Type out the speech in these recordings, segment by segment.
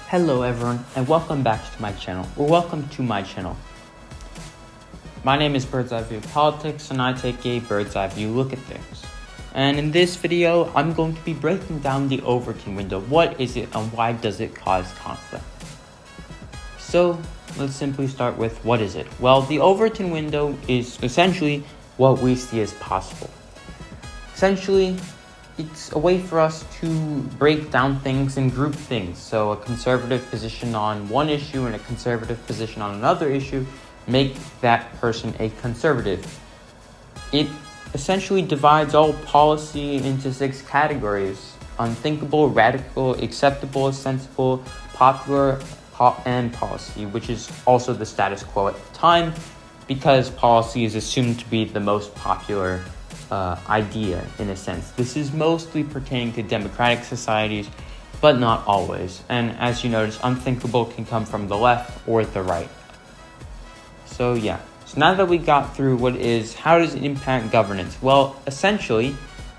Hello everyone, and welcome back to my channel, or welcome to my channel. My name is Bird's Eye View Politics, and I take a bird's eye view look at things. And in this video, I'm going to be breaking down the Overton window. What is it, and why does it cause conflict? So, let's simply start with what is it? Well, the Overton window is essentially what we see as possible. Essentially, it's a way for us to break down things and group things. So a conservative position on one issue and a conservative position on another issue make that person a conservative. It essentially divides all policy into 6 categories: unthinkable, radical, acceptable, sensible, popular, and policy, which is also the status quo at the time because policy is assumed to be the most popular idea in a sense. This is mostly pertaining to democratic societies, but not always. And as you notice, unthinkable can come from the left or the right. So yeah. So now that we got through how does it impact governance? Well, essentially,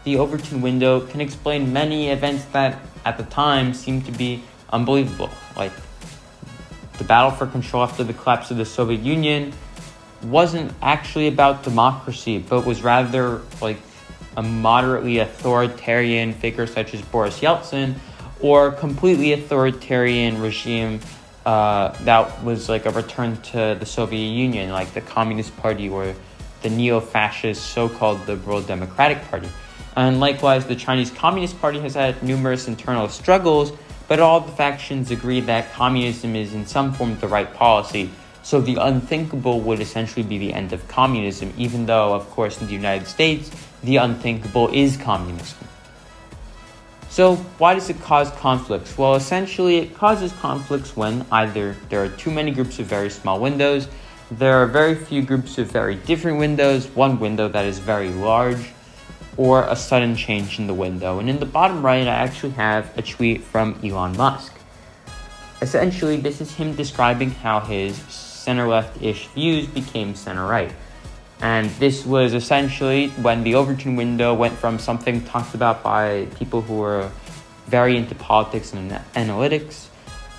the Overton window can explain many events that at the time seemed to be unbelievable. Like the battle for control after the collapse of the Soviet Union wasn't actually about democracy, but was rather like a moderately authoritarian figure such as Boris Yeltsin, or completely authoritarian regime that was like a return to the Soviet Union, like the Communist Party or the neo-fascist so-called Liberal Democratic Party. And likewise, the Chinese Communist Party has had numerous internal struggles, but all the factions agree that communism is in some form the right policy. So the unthinkable would essentially be the end of communism, even though, of course, in the United States, the unthinkable is communism. So why does it cause conflicts? Well, essentially, it causes conflicts when either there are too many groups of very small windows, there are very few groups of very different windows, one window that is very large, or a sudden change in the window. And in the bottom right, I actually have a tweet from Elon Musk. Essentially, this is him describing how his center-left-ish views became center-right. And this was essentially when the Overton window went from something talked about by people who were very into politics and analytics,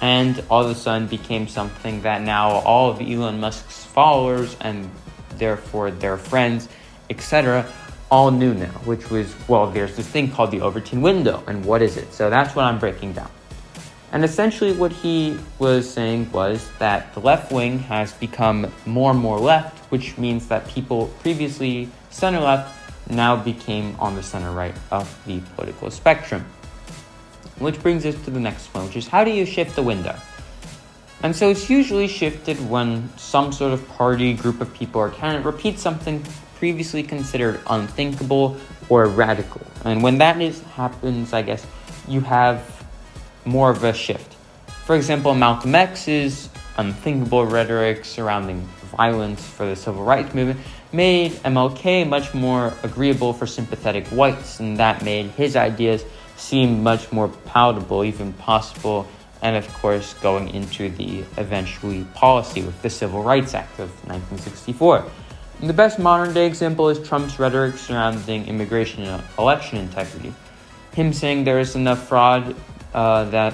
and all of a sudden became something that now all of Elon Musk's followers, and therefore their friends, etc., all knew now, which was, well, there's this thing called the Overton window, and what is it? So that's what I'm breaking down. And essentially what he was saying was that the left wing has become more and more left, which means that people previously center-left now became on the center-right of the political spectrum. Which brings us to the next one, which is how do you shift the window? And so it's usually shifted when some sort of party, group of people, or candidate repeats something previously considered unthinkable or radical. And when that happens, I guess, you have more of a shift. For example, Malcolm X's unthinkable rhetoric surrounding violence for the civil rights movement made MLK much more agreeable for sympathetic whites, and that made his ideas seem much more palatable, even possible, and of course going into the eventually policy with the Civil Rights Act of 1964. And the best modern day example is Trump's rhetoric surrounding immigration and election integrity. Him saying there is enough fraud that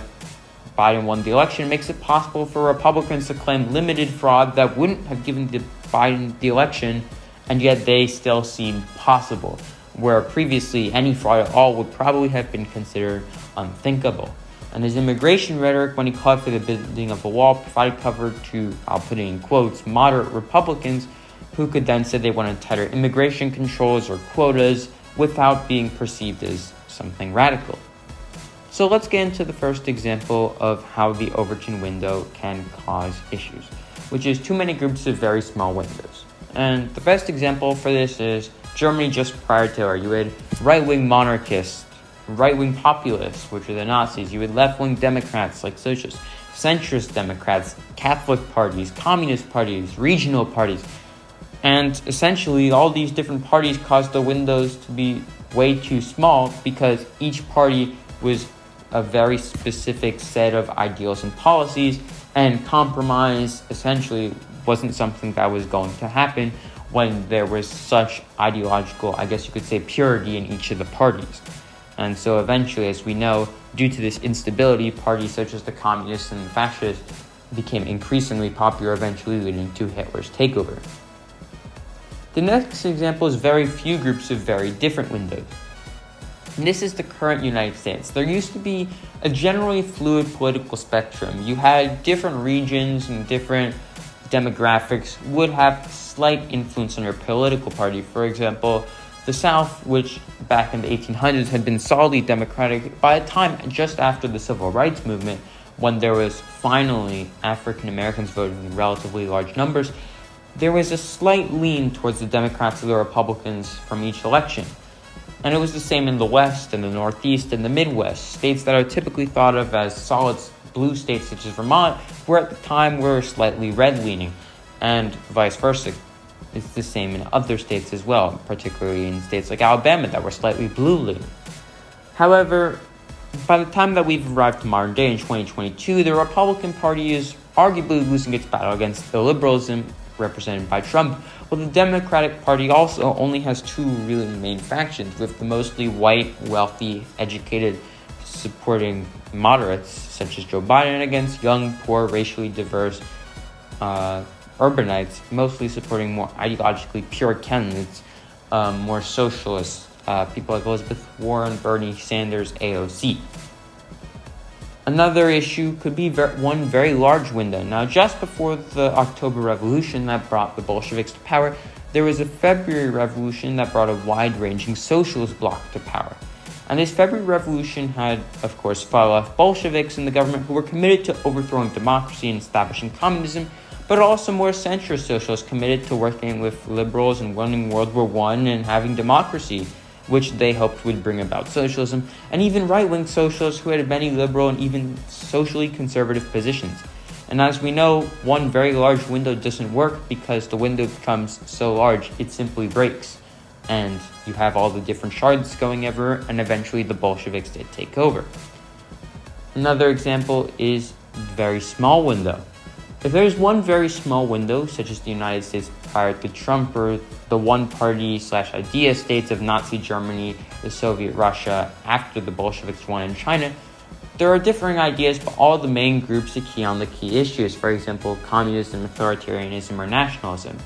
Biden won the election makes it possible for Republicans to claim limited fraud that wouldn't have given Biden the election, and yet they still seem possible, where previously any fraud at all would probably have been considered unthinkable. And his immigration rhetoric, when he called for the building of a wall, provided cover to, I'll put it in quotes, moderate Republicans who could then say they wanted tighter immigration controls or quotas without being perceived as something radical. So let's get into the first example of how the Overton window can cause issues, which is too many groups of very small windows. And the best example for this is Germany just prior to her. You had right-wing monarchists, right-wing populists, which are the Nazis. You had left-wing Democrats like socialists, centrist Democrats, Catholic parties, communist parties, regional parties. And essentially all these different parties caused the windows to be way too small because each party was a very specific set of ideals and policies, and compromise essentially wasn't something that was going to happen when there was such ideological, I guess you could say, purity in each of the parties. And so eventually, as we know, Due to this instability, parties such as the communists and the fascists became increasingly popular, eventually leading to Hitler's takeover. The next example is very few groups of very different windows. And this is the current United States. There used to be a generally fluid political spectrum. You had different regions and different demographics would have slight influence on your political party. For example, the South, which back in the 1800s had been solidly Democratic, by the time just after the Civil Rights Movement, when there was finally African Americans voting in relatively large numbers, there was a slight lean towards the Democrats or the Republicans from each election. And it was the same in the West and the Northeast and the Midwest, states that are typically thought of as solid blue states such as Vermont, were at the time were slightly red-leaning, and vice versa. It's the same in other states as well, particularly in states like Alabama that were slightly blue-leaning. However, by the time that we've arrived to modern day in 2022, the Republican Party is arguably losing its battle against the liberalism represented by Trump, while the Democratic Party also only has two really main factions, with the mostly white, wealthy, educated, supporting moderates such as Joe Biden against young, poor, racially diverse urbanites, mostly supporting more ideologically pure candidates, more socialists, people like Elizabeth Warren, Bernie Sanders, AOC. Another issue could be one very large window. Now, just before the October Revolution that brought the Bolsheviks to power, there was a February Revolution that brought a wide-ranging socialist bloc to power. And this February Revolution had, of course, far-left Bolsheviks in the government who were committed to overthrowing democracy and establishing communism, but also more centrist socialists committed to working with liberals and winning World War I and having democracy, which they hoped would bring about socialism, and even right-wing socialists who had many liberal and even socially conservative positions. And as we know, one very large window doesn't work because the window becomes so large it simply breaks. And you have all the different shards going everywhere, and eventually the Bolsheviks did take over. Another example is very small window. If there's one very small window, such as the United States prior to Trump, or the one-party/idea states of Nazi Germany, the Soviet Russia, after the Bolsheviks won in China, there are differing ideas, but all the main groups agree on the key issues. For example, communism, authoritarianism, or nationalism.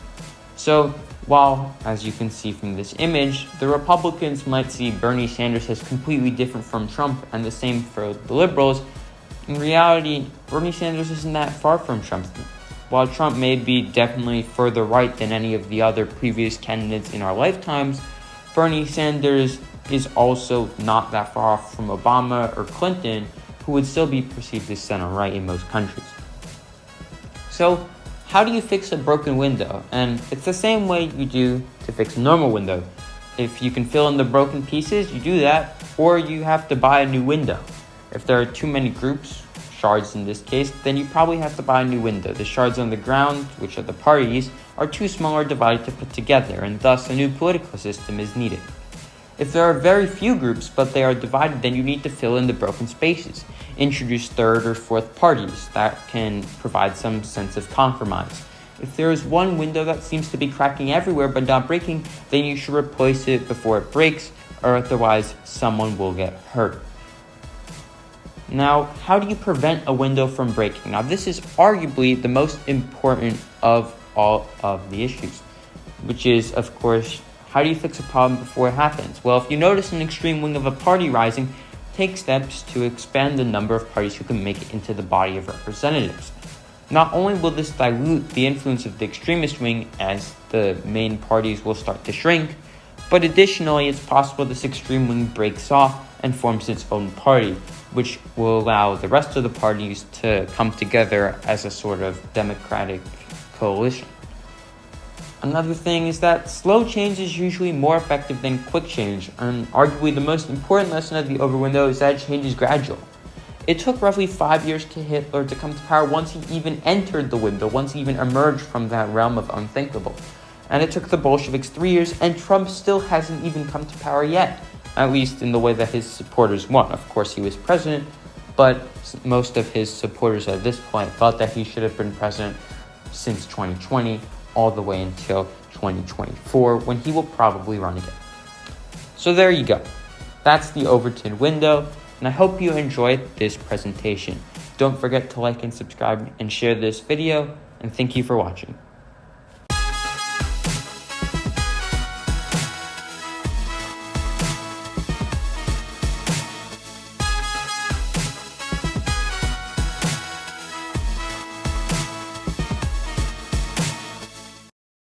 So, while, as you can see from this image, the Republicans might see Bernie Sanders as completely different from Trump, and the same for the liberals, in reality, Bernie Sanders isn't that far from Trump. While Trump may be definitely further right than any of the other previous candidates in our lifetimes, Bernie Sanders is also not that far off from Obama or Clinton, who would still be perceived as center-right in most countries. So, how do you fix a broken window? And it's the same way you do to fix a normal window. If you can fill in the broken pieces, you do that, or you have to buy a new window. If there are too many groups, shards in this case, then you probably have to buy a new window. The shards on the ground, which are the parties, are too small or divided to put together, and thus a new political system is needed. If there are very few groups, but they are divided, then you need to fill in the broken spaces. Introduce third or fourth parties that can provide some sense of compromise. If there is one window that seems to be cracking everywhere but not breaking, then you should replace it before it breaks, or otherwise someone will get hurt. Now, how do you prevent a window from breaking? Now, this is arguably the most important of all of the issues, which is, of course, how do you fix a problem before it happens? Well, if you notice an extreme wing of a party rising, take steps to expand the number of parties who can make it into the body of representatives. Not only will this dilute the influence of the extremist wing as the main parties will start to shrink, but additionally, it's possible this extreme wing breaks off and forms its own party, which will allow the rest of the parties to come together as a sort of democratic coalition. Another thing is that slow change is usually more effective than quick change, and arguably the most important lesson of the Overton Window is that change is gradual. It took roughly 5 years to Hitler to come to power once he even entered the window, once he even emerged from that realm of unthinkable. And it took the Bolsheviks 3 years, and Trump still hasn't even come to power yet, at least in the way that his supporters want. Of course, he was president, but most of his supporters at this point thought that he should have been president since 2020, all the way until 2024, when he will probably run again. So there you go. That's the Overton Window. and I hope you enjoyed this presentation. Don't forget to like and subscribe and share this video, and thank you for watching.